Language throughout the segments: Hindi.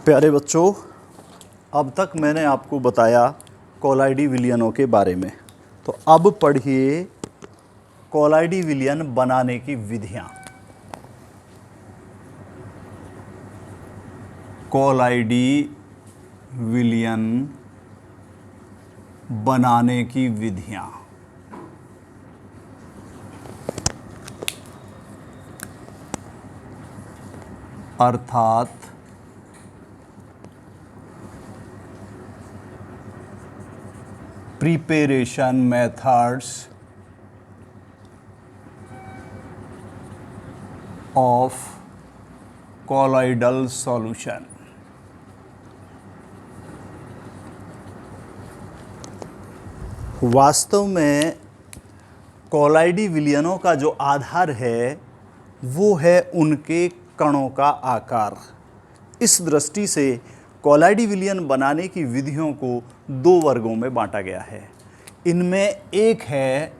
प्यारे बच्चों, अब तक मैंने आपको बताया कोलाइडी विलयनों के बारे में। तो अब पढ़िए कोलाइडी विलयन बनाने की विधियां। कोलाइडी विलयन बनाने की विधियां। अर्थात preparation methods of colloidal solution. वास्तव में कोलाइडी विलयनों का जो आधार है वो है उनके कणों का आकार। इस दृष्टि से कोलाइडी विलयन बनाने की विधियों को दो वर्गों में बांटा गया है। इनमें एक है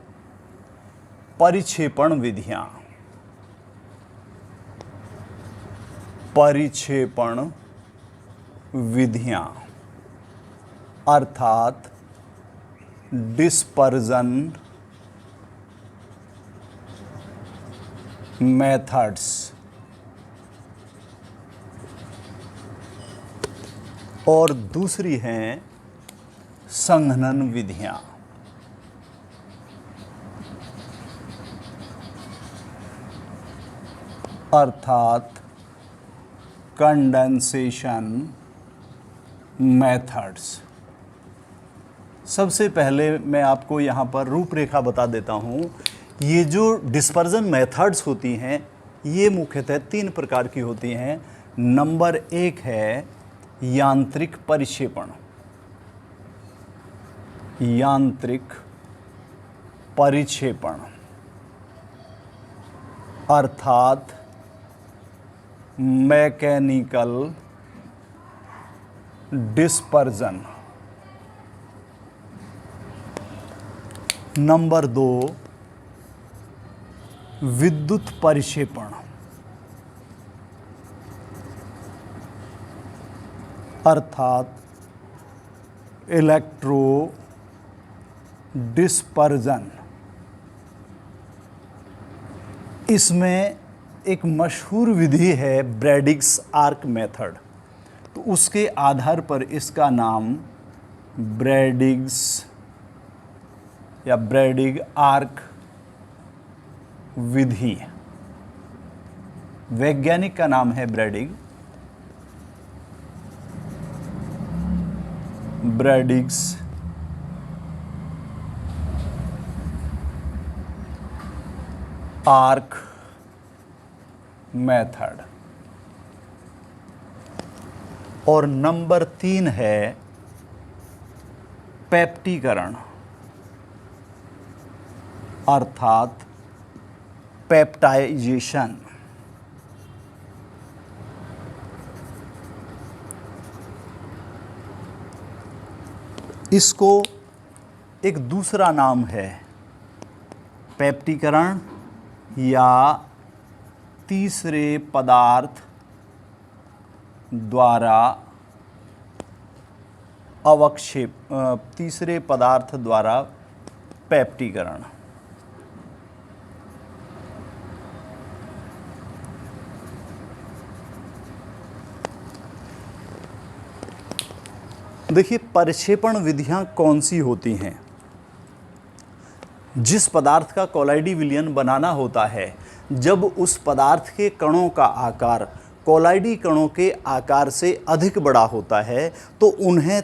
परिक्षेपण विधियां। परिक्षेपण विधियां अर्थात डिस्पर्जन मेथड्स। और दूसरी हैं संघनन विधियां। अर्थात कंडेंसेशन मेथड्स। सबसे पहले मैं आपको यहाँ पर रूपरेखा बता देता हूँ। ये जो डिस्पर्जन मेथड्स होती हैं ये मुख्यतः तीन प्रकार की होती हैं। नंबर एक है यांत्रिक परिक्षेपण। यांत्रिक परिक्षेपण अर्थात मैकेनिकल डिस्पर्जन। नंबर दो विद्युत परिक्षेपण अर्थात इलेक्ट्रो डिस्पर्जन। इसमें एक मशहूर विधि है ब्रैडिग्स आर्क मेथड। तो उसके आधार पर इसका नाम ब्रैडिग्स या ब्रैडिग आर्क विधि। वैज्ञानिक का नाम है ब्रैडिग। ब्रैडिग्स आर्क मेथड। और नंबर तीन है पेप्टीकरण अर्थात पेप्टाइजेशन। इसको एक दूसरा नाम है पेप्टीकरण या तीसरे पदार्थ द्वारा अवक्षेप। तीसरे पदार्थ द्वारा पेप्टीकरण। देखिए परिक्षेपण विधियां कौन सी होती हैं। जिस पदार्थ का कोलाइडी विलयन बनाना होता है, जब उस पदार्थ के कणों का आकार कोलाइडी कणों के आकार से अधिक बड़ा होता है तो उन्हें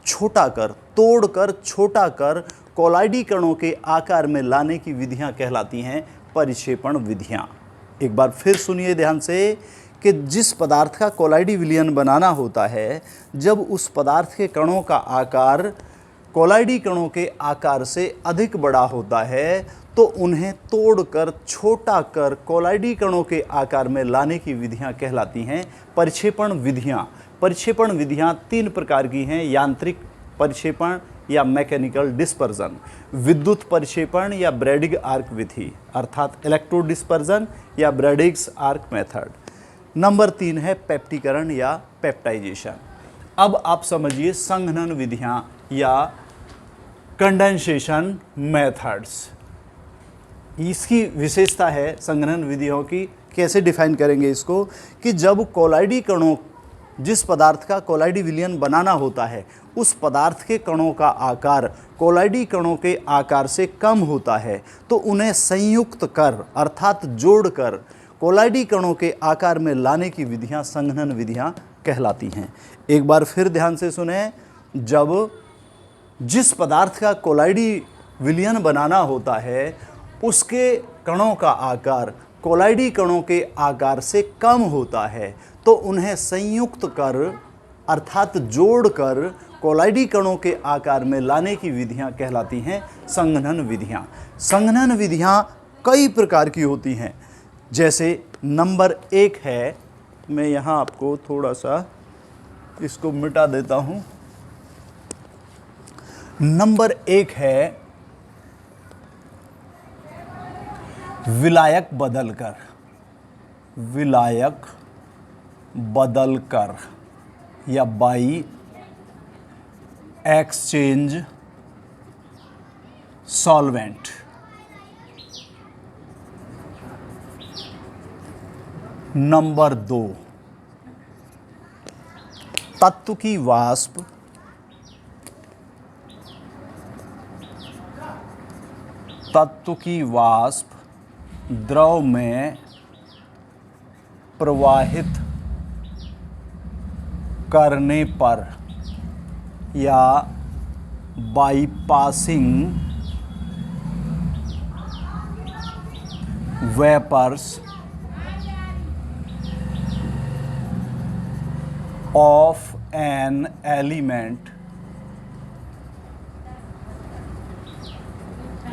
छोटा कर, तोड़कर छोटा कर कोलाइडी कणों के आकार में लाने की विधियां कहलाती हैं परिक्षेपण विधियां। एक बार फिर सुनिए ध्यान से कि जिस पदार्थ का कोलाइडी विलयन बनाना होता है, जब उस पदार्थ के कणों का आकार कोलाइडी कणों के आकार से अधिक बड़ा होता है तो उन्हें तोड़कर छोटा कर कोलाइडी कणों के आकार में लाने की विधियां कहलाती हैं परिक्षेपण विधियां। परिक्षेपण विधियां तीन प्रकार की हैं। यांत्रिक परिक्षेपण या मैकेनिकल डिस्पर्जन, विद्युत परिक्षेपण या ब्रैडिग आर्क विधि अर्थात इलेक्ट्रो डिस्पर्जन या ब्रैडिग्स आर्क मेथड। नंबर 3 है पेप्टीकरण या पेप्टाइजेशन। अब आप समझिए संघनन विधियां या कंडेंसेशन मेथड्स। इसकी विशेषता है संघनन विधियों की, कैसे डिफाइन करेंगे इसको, कि जब कोलाइडी कणों, जिस पदार्थ का कोलाइडी विलयन बनाना होता है उस पदार्थ के कणों का आकार कोलाइडी कणों के आकार से कम होता है तो उन्हें संयुक्त कर अर्थात जोड़कर कोलाइडी कणों के आकार में लाने की विधियां संघनन विधियां कहलाती हैं। एक बार फिर ध्यान से सुने, जब जिस पदार्थ का कोलाइडी विलयन बनाना होता है उसके कणों का आकार कोलाइडी कणों के आकार से कम होता है तो उन्हें संयुक्त कर अर्थात जोड़कर कोलाइडी कणों के आकार में लाने की विधियां कहलाती हैं संघनन विधियां। संघनन विधियां कई प्रकार की होती हैं। जैसे नंबर 1 है, मैं यहाँ आपको थोड़ा सा इसको मिटा देता हूँ। नंबर 1 है विलायक बदलकर, विलायक बदलकर या बाई एक्सचेंज सॉल्वेंट। नंबर 2 तत्व की वाष्प, तत्व की वाष्प द्रव में प्रवाहित करने पर या by passing vapours of an element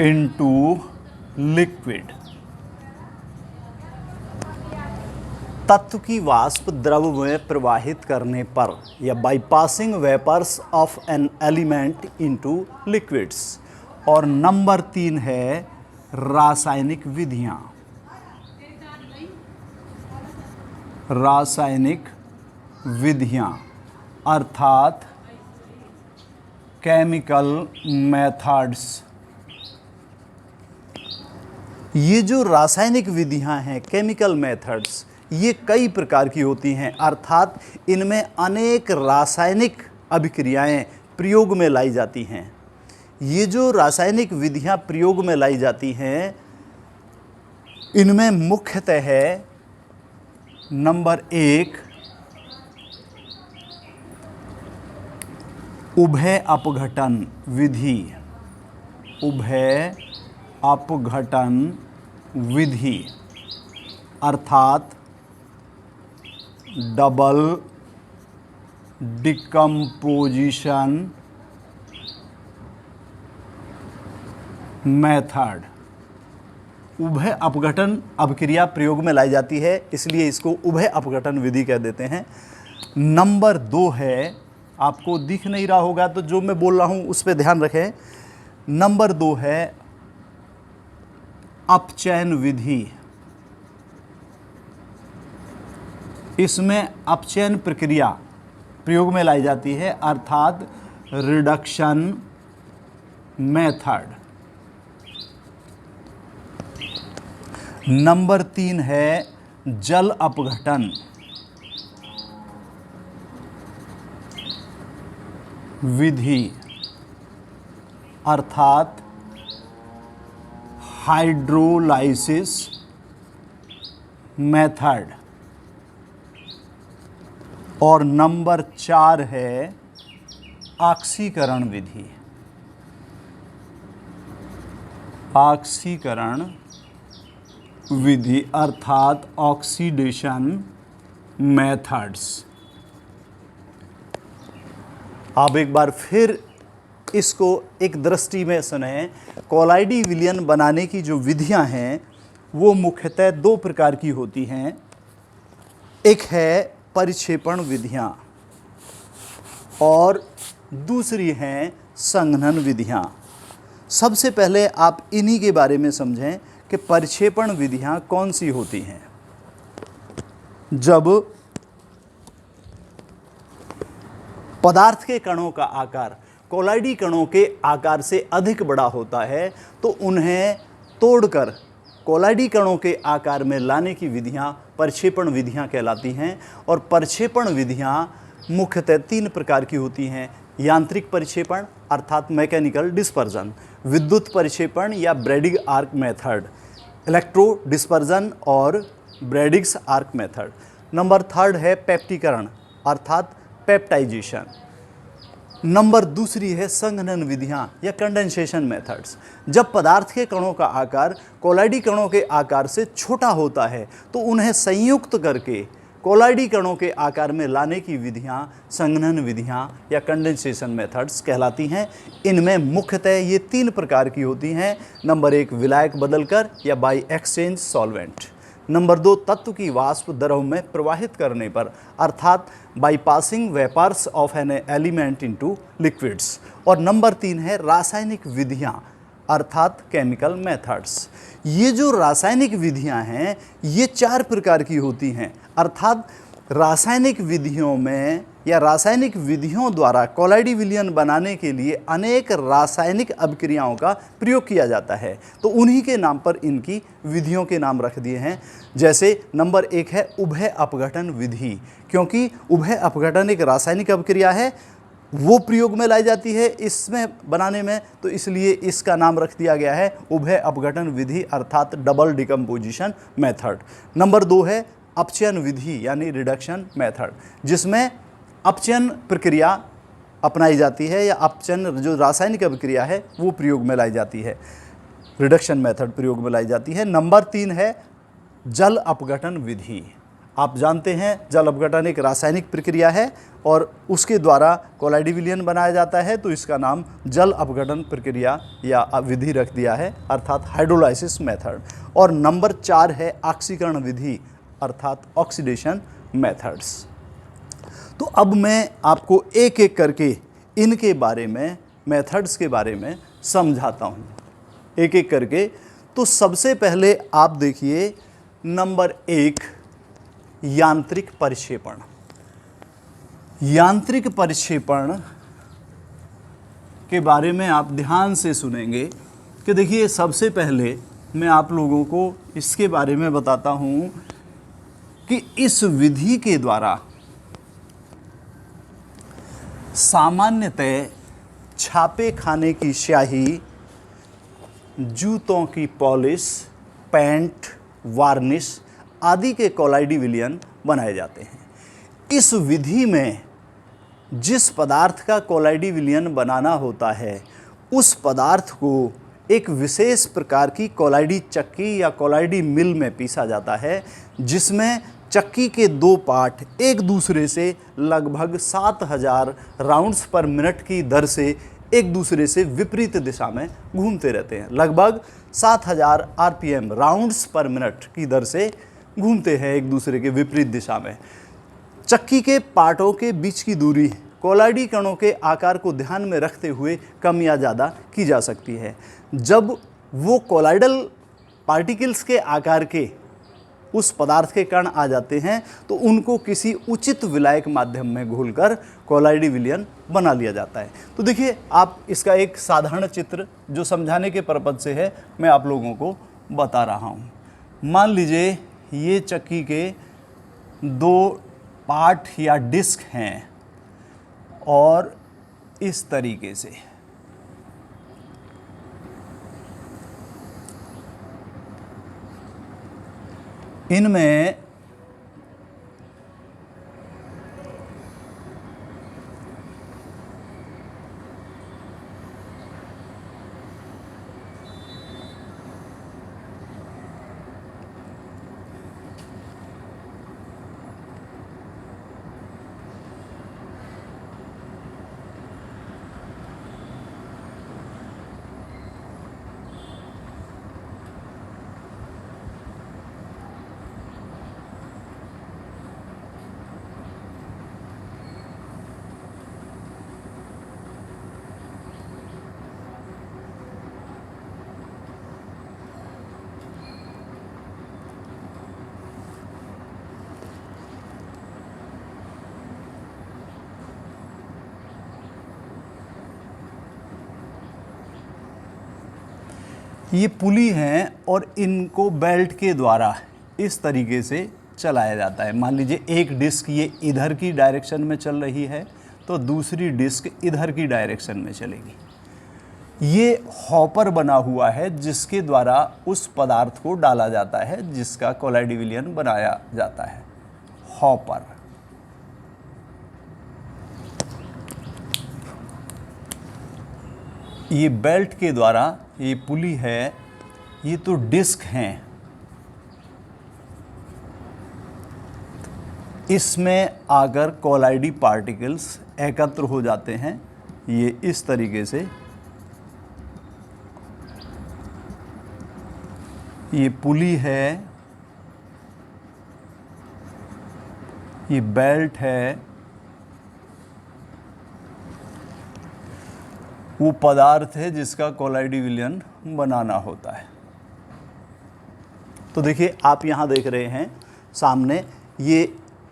into liquid. तत्व की वाष्प द्रव में प्रवाहित करने पर या by passing vapours of an element into liquids. और नंबर 3 है रासायनिक विधियां, रासायनिक विधियां अर्थात केमिकल मेथड्स। ये जो रासायनिक विधियां हैं केमिकल मेथड्स, ये कई प्रकार की होती हैं अर्थात इनमें अनेक रासायनिक अभिक्रियाएं प्रयोग में लाई जाती हैं। ये जो रासायनिक विधियां प्रयोग में लाई जाती हैं इनमें मुख्यतः है नंबर 1 उभय अपघटन विधि, उभय अपघटन विधि अर्थात डबल डिकम्पोजिशन मेथड। उभय अपघटन अभिक्रिया प्रयोग में लाई जाती है इसलिए इसको उभय अपघटन विधि कह देते हैं। नंबर 2 है, आपको दिख नहीं रहा होगा तो जो मैं बोल रहा हूं उस पर ध्यान रखें। नंबर 2 है अपचयन विधि। इसमें अपचयन प्रक्रिया प्रयोग में लाई जाती है अर्थात रिडक्शन मेथड। नंबर 3 है जल अपघटन विधि अर्थात हाइड्रोलाइसिस मेथड। और नंबर 4 है ऑक्सीकरण विधि, ऑक्सीकरण विधि अर्थात ऑक्सीडेशन मेथड्स। आप एक बार फिर इसको एक दृष्टि में सुने। कोलाइडी विलयन बनाने की जो विधियां हैं वो मुख्यतः 2 प्रकार की होती हैं। एक है परिक्षेपण विधियां और दूसरी हैं संघनन विधियां। सबसे पहले आप इन्हीं के बारे में समझें कि परिक्षेपण विधियां कौन सी होती हैं। जब पदार्थ के कणों का आकार कोलाइडी कणों के आकार से अधिक बड़ा होता है तो उन्हें तोड़कर कोलाइडी कणों के आकार में लाने की विधियां प्रक्षेपण विधियां कहलाती हैं। और प्रक्षेपण विधियां मुख्यतः 3 प्रकार की होती हैं। यांत्रिक प्रक्षेपण अर्थात मैकेनिकल डिस्पर्जन, विद्युत प्रक्षेपण या ब्रैडिग आर्क मेथड, इलेक्ट्रो डिस्पर्जन और ब्रैडिग्स आर्क मेथड। नंबर 3 है पेप्टीकरण अर्थात पेप्टाइजेशन। नंबर 2 है संघनन विधियां या कंडेंसेशन मेथड्स। जब पदार्थ के कणों का आकार कोलाइडी कणों के आकार से छोटा होता है तो उन्हें संयुक्त करके कोलाइडी कणों के आकार में लाने की विधियां संघनन विधियां या कंडेंसेशन मेथड्स कहलाती हैं। इनमें मुख्यतः ये 3 प्रकार की होती हैं। नंबर 1 विलायक बदलकर या बाई एक्सचेंज सॉल्वेंट। नंबर 2 तत्व की वाष्प द्रव में प्रवाहित करने पर अर्थात by passing vapours of an element into liquids. और नंबर 3 है रासायनिक विधियां अर्थात केमिकल मेथड्स। ये जो रासायनिक विधियां हैं ये 4 प्रकार की होती हैं। अर्थात रासायनिक विधियों में या रासायनिक विधियों द्वारा कोलाइडी विलयन बनाने के लिए अनेक रासायनिक अभिक्रियाओं का प्रयोग किया जाता है, तो उन्हीं के नाम पर इनकी विधियों के नाम रख दिए हैं। जैसे नंबर 1 है उभय अपघटन विधि, क्योंकि उभय अपघटन एक रासायनिक अभिक्रिया है, वो प्रयोग में लाई जाती है इसमें बनाने में, तो इसलिए इसका नाम रख दिया गया है उभय अपघटन विधि अर्थात डबल डिकम्पोजिशन मेथड। नंबर 2 है अपचयन विधि यानी रिडक्शन मेथड, जिसमें अपचयन प्रक्रिया अपनाई जाती है या अपचयन जो रासायनिक अभिक्रिया है वो प्रयोग में लाई जाती है, रिडक्शन मेथड प्रयोग में लाई जाती है। नंबर 3 है जल अपघटन विधि। आप जानते हैं जल अपघटन एक रासायनिक प्रक्रिया है और उसके द्वारा कोलाइडी विलयन बनाया जाता है, तो इसका नाम जल अपघटन प्रक्रिया या विधि रख दिया है अर्थात हाइड्रोलाइसिस मेथड। और नंबर 4 है ऑक्सीकरण विधि अर्थात ऑक्सीडेशन मेथड्स। तो अब मैं आपको एक एक करके इनके बारे में मेथड्स के बारे में समझाता हूँ एक एक करके। तो सबसे पहले आप देखिए नंबर 1 यांत्रिक प्रक्षेपण। यांत्रिक प्रक्षेपण के बारे में आप ध्यान से सुनेंगे कि देखिए सबसे पहले मैं आप लोगों को इसके बारे में बताता हूँ कि इस विधि के द्वारा सामान्यतः छापे खाने की स्याही, जूतों की पॉलिश, पेंट, वार्निश आदि के कोलाइडी विलयन बनाए जाते हैं। इस विधि में जिस पदार्थ का कोलाइडी विलयन बनाना होता है उस पदार्थ को एक विशेष प्रकार की कोलाइडी चक्की या कोलाइडी मिल में पीसा जाता है, जिसमें चक्की के 2 पार्ट एक दूसरे से लगभग 7000 राउंड्स पर मिनट की दर से एक दूसरे से विपरीत दिशा में घूमते रहते हैं। लगभग 7000 आरपीएम राउंड्स पर मिनट की दर से घूमते हैं एक दूसरे के विपरीत दिशा में। चक्की के पार्टों के बीच की दूरी कोलाइडी कणों के आकार को ध्यान में रखते हुए कम या ज़्यादा की जा सकती है। जब वो कोलाइडल पार्टिकल्स के आकार के उस पदार्थ के कण आ जाते हैं तो उनको किसी उचित विलायक माध्यम में घोलकर कोलाइडी विलयन बना लिया जाता है। तो देखिए आप इसका एक साधारण चित्र जो समझाने के पर्पज से है मैं आप लोगों को बता रहा हूँ। मान लीजिए ये चक्की के 2 पार्ट या डिस्क हैं और इस तरीके से इनमें ये पुली हैं और इनको बेल्ट के द्वारा इस तरीके से चलाया जाता है। मान लीजिए एक डिस्क ये इधर की डायरेक्शन में चल रही है तो दूसरी डिस्क इधर की डायरेक्शन में चलेगी। ये हॉपर बना हुआ है जिसके द्वारा उस पदार्थ को डाला जाता है जिसका कोलाइडी विलयन बनाया जाता है, हॉपर। ये बेल्ट के द्वारा, ये पुली है, ये तो डिस्क हैं, इसमें आकर कोलाइडी पार्टिकल्स एकत्र हो जाते हैं। ये इस तरीके से, ये पुली है, ये बेल्ट है, वो पदार्थ है जिसका कोलाइडी विलयन बनाना होता है। तो देखिए आप यहाँ देख रहे हैं सामने ये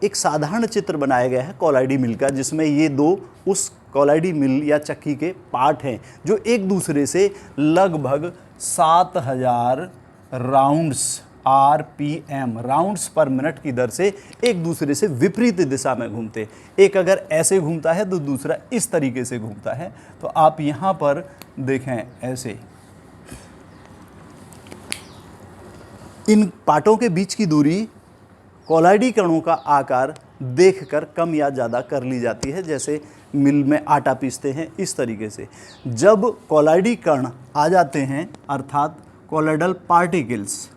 एक साधारण चित्र बनाया गया है कोलाइडी मिल का, जिसमें ये दो उस कोलाइडी मिल या चक्की के पार्ट हैं जो एक दूसरे से लगभग 7000 राउंड्स RPM राउंड्स पर मिनट की दर से एक दूसरे से विपरीत दिशा में घूमते। एक अगर ऐसे घूमता है तो दूसरा इस तरीके से घूमता है। तो आप यहाँ पर देखें ऐसे, इन पार्टों के बीच की दूरी कोलाइडी कणों का आकार देखकर कम या ज़्यादा कर ली जाती है। जैसे मिल में आटा पीसते हैं इस तरीके से। जब कोलाइडी कण आ जाते हैं अर्थात कोलाइडल पार्टिकल्स,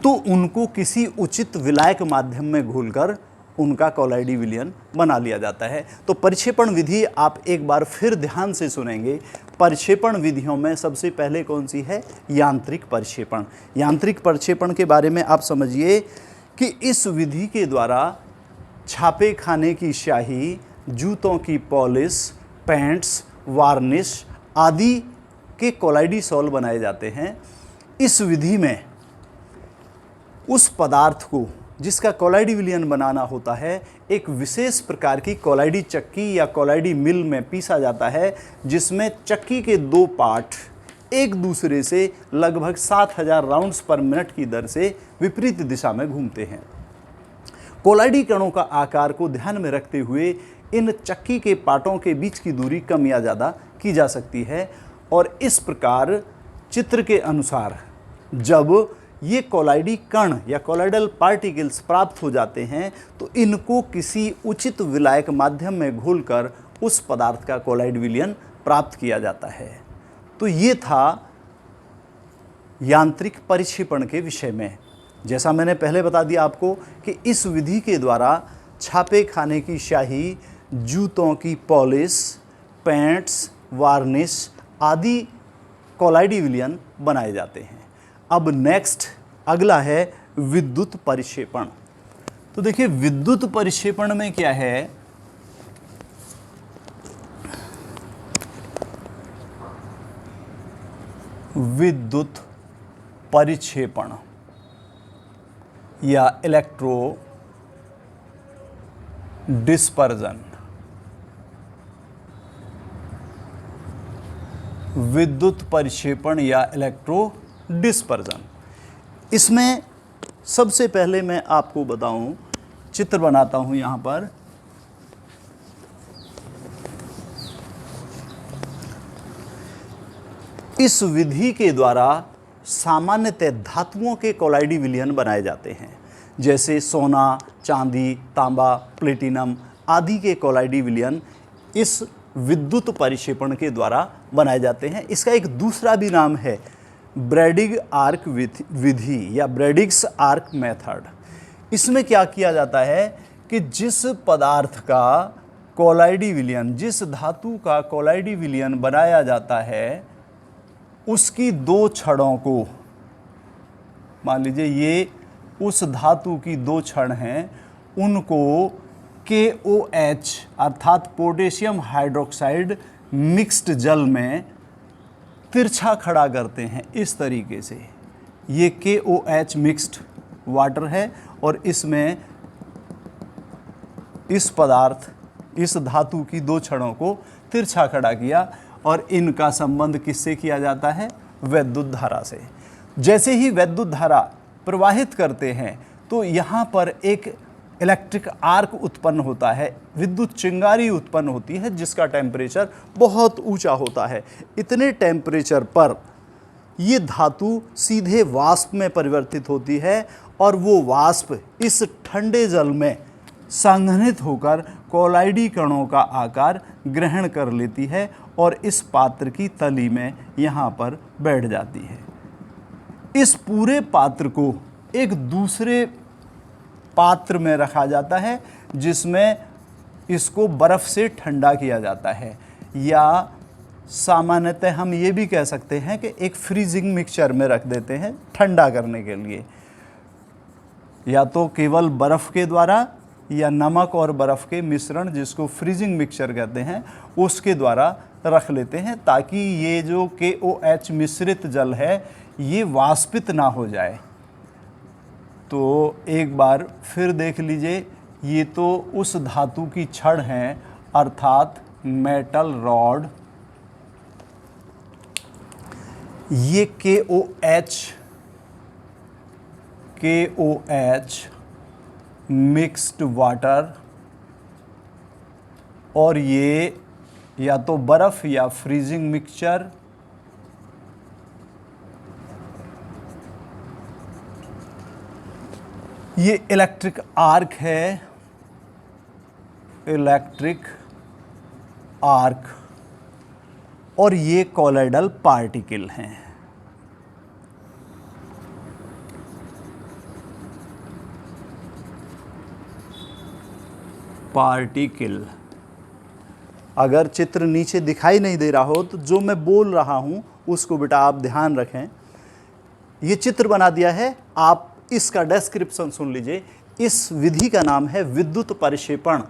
तो उनको किसी उचित विलायक माध्यम में घोलकर उनका कोलाइडी विलयन बना लिया जाता है। तो परिक्षेपण विधि आप एक बार फिर ध्यान से सुनेंगे। परिक्षेपण विधियों में सबसे पहले कौन सी है? यांत्रिक परिक्षेपण। यांत्रिक परिक्षेपण के बारे में आप समझिए कि इस विधि के द्वारा छापे खाने की स्याही, जूतों की पॉलिश, पेंट्स, वार्निश आदि के कोलाइडी सॉल बनाए जाते हैं। इस विधि में उस पदार्थ को जिसका कोलाइडी विलयन बनाना होता है एक विशेष प्रकार की कोलाइडी चक्की या कोलाइडी मिल में पीसा जाता है, जिसमें चक्की के दो पार्ट एक दूसरे से लगभग 7000 राउंड्स पर मिनट की दर से विपरीत दिशा में घूमते हैं। कोलाइडी कणों का आकार को ध्यान में रखते हुए इन चक्की के पार्टों के बीच की दूरी कम या ज़्यादा की जा सकती है। और इस प्रकार चित्र के अनुसार जब ये कोलाइडी कण या कोलाइडल पार्टिकल्स प्राप्त हो जाते हैं तो इनको किसी उचित विलायक माध्यम में घोलकर उस पदार्थ का कोलाइड विलयन प्राप्त किया जाता है। तो ये था यांत्रिक परिक्षेपण के विषय में। जैसा मैंने पहले बता दिया आपको कि इस विधि के द्वारा छापे खाने की स्याही, जूतों की पॉलिश, पेंट्स, वार्निश आदि कोलाइडी विलयन बनाए जाते हैं। अब नेक्स्ट अगला है विद्युत परिक्षेपण। तो देखिए विद्युत परिक्षेपण में क्या है, विद्युत परिक्षेपण या इलेक्ट्रो डिस्पर्जन। विद्युत परिक्षेपण या इलेक्ट्रो डिस्पर्जन, इसमें सबसे पहले मैं आपको बताऊं, चित्र बनाता हूं यहां पर। इस विधि के द्वारा सामान्यतः धातुओं के कोलाइडी विलयन बनाए जाते हैं, जैसे सोना, चांदी, तांबा, प्लेटिनम आदि के कोलाइडी विलयन इस विद्युत परिक्षेपण के द्वारा बनाए जाते हैं। इसका एक दूसरा भी नाम है ब्रैडिग आर्क विधि या ब्रैडिग्स आर्क मेथड। इसमें क्या किया जाता है कि जिस पदार्थ का कोलाइडी विलयन, जिस धातु का कोलाइडी विलयन बनाया जाता है उसकी दो छड़ों को, मान लीजिए ये उस धातु की दो छड़ हैं, उनको KOH अर्थात पोटेशियम हाइड्रोक्साइड मिक्स्ड जल में तिरछा खड़ा करते हैं इस तरीके से। ये KOH मिक्स्ड वाटर है और इसमें इस पदार्थ, इस धातु की दो छड़ों को तिरछा खड़ा किया और इनका संबंध किससे किया जाता है? वैद्युत धारा से। जैसे ही वैद्युत धारा प्रवाहित करते हैं तो यहाँ पर एक इलेक्ट्रिक आर्क उत्पन्न होता है, विद्युत चिंगारी उत्पन्न होती है जिसका टेम्परेचर बहुत ऊंचा होता है। इतने टेम्परेचर पर ये धातु सीधे वाष्प में परिवर्तित होती है और वो वाष्प इस ठंडे जल में संघनित होकर कोलाइडी कणों का आकार ग्रहण कर लेती है और इस पात्र की तली में यहाँ पर बैठ जाती है। इस पूरे पात्र को एक दूसरे पात्र में रखा जाता है जिसमें इसको बर्फ़ से ठंडा किया जाता है, या सामान्यतः हम ये भी कह सकते हैं कि एक फ्रीजिंग मिक्सचर में रख देते हैं ठंडा करने के लिए, या तो केवल बर्फ़ के द्वारा या नमक और बर्फ़ के मिश्रण जिसको फ्रीजिंग मिक्सचर कहते हैं उसके द्वारा रख लेते हैं, ताकि ये जो KOH मिश्रित जल है ये वाष्पित ना हो जाए। तो एक बार फिर देख लीजिए, ये तो उस धातु की छड़ हैं अर्थात मेटल रॉड, ये KOH मिक्स्ड वाटर, और ये या तो बर्फ़ या फ्रीजिंग मिक्सचर। ये इलेक्ट्रिक आर्क है, इलेक्ट्रिक आर्क, और ये कोलाइडल पार्टिकल हैं। पार्टिकल, अगर चित्र नीचे दिखाई नहीं दे रहा हो तो जो मैं बोल रहा हूं उसको बेटा आप ध्यान रखें। ये चित्र बना दिया है, आप इसका डिस्क्रिप्शन सुन लीजिए। इस विधि का नाम है विद्युत परिक्षेपण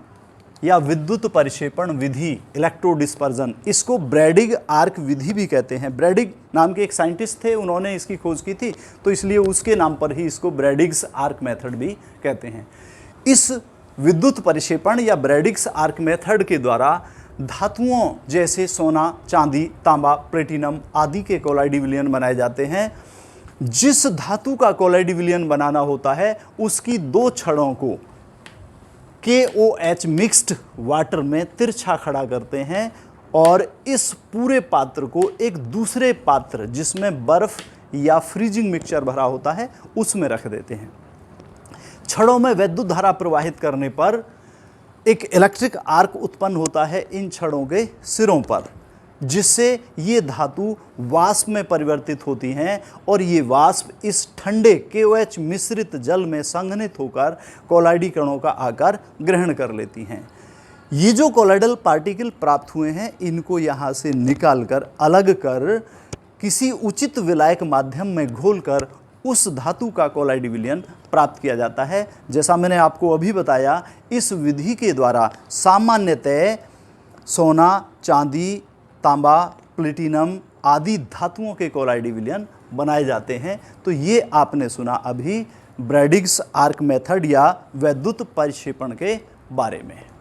या विद्युत परिक्षेपण विधि, इलेक्ट्रोडिस्पर्जन। इसको ब्रैडिग आर्क विधि भी कहते हैं। ब्रैडिग नाम के एक साइंटिस्ट थे, उन्होंने इसकी खोज की थी, तो इसलिए उसके नाम पर ही इसको ब्रैडिग्स आर्क मेथड भी कहते हैं। इस विद्युत परिक्षेपण या ब्रैडिग्स आर्क मेथड के द्वारा धातुओं जैसे सोना, चांदी, तांबा, प्लेटिनम आदि के कोलाइडी विलयन बनाए जाते हैं। जिस धातु का कोलाइडी विलयन बनाना होता है उसकी दो छड़ों को KOH मिक्स्ड वाटर में तिरछा खड़ा करते हैं और इस पूरे पात्र को एक दूसरे पात्र जिसमें बर्फ या फ्रीजिंग मिक्सचर भरा होता है उसमें रख देते हैं। छड़ों में विद्युत धारा प्रवाहित करने पर एक इलेक्ट्रिक आर्क उत्पन्न होता है इन छड़ों के सिरों पर, जिससे ये धातु वाष्प में परिवर्तित होती हैं और ये वाष्प इस ठंडे KOH मिश्रित जल में संघनित होकर कोलाइडी कणों का आकार ग्रहण कर लेती हैं। ये जो कोलाइडल पार्टिकल प्राप्त हुए हैं इनको यहाँ से निकालकर अलग कर किसी उचित विलायक माध्यम में घोलकर उस धातु का कोलाइडी विलयन प्राप्त किया जाता है। जैसा मैंने आपको अभी बताया, इस विधि के द्वारा सामान्यतः सोना, चांदी, तांबा, प्लेटिनम आदि धातुओं के कोलाइडी विलयन बनाए जाते हैं। तो ये आपने सुना अभी ब्रैडिग्स आर्क मेथड या वैद्युत परिक्षेपण के बारे में।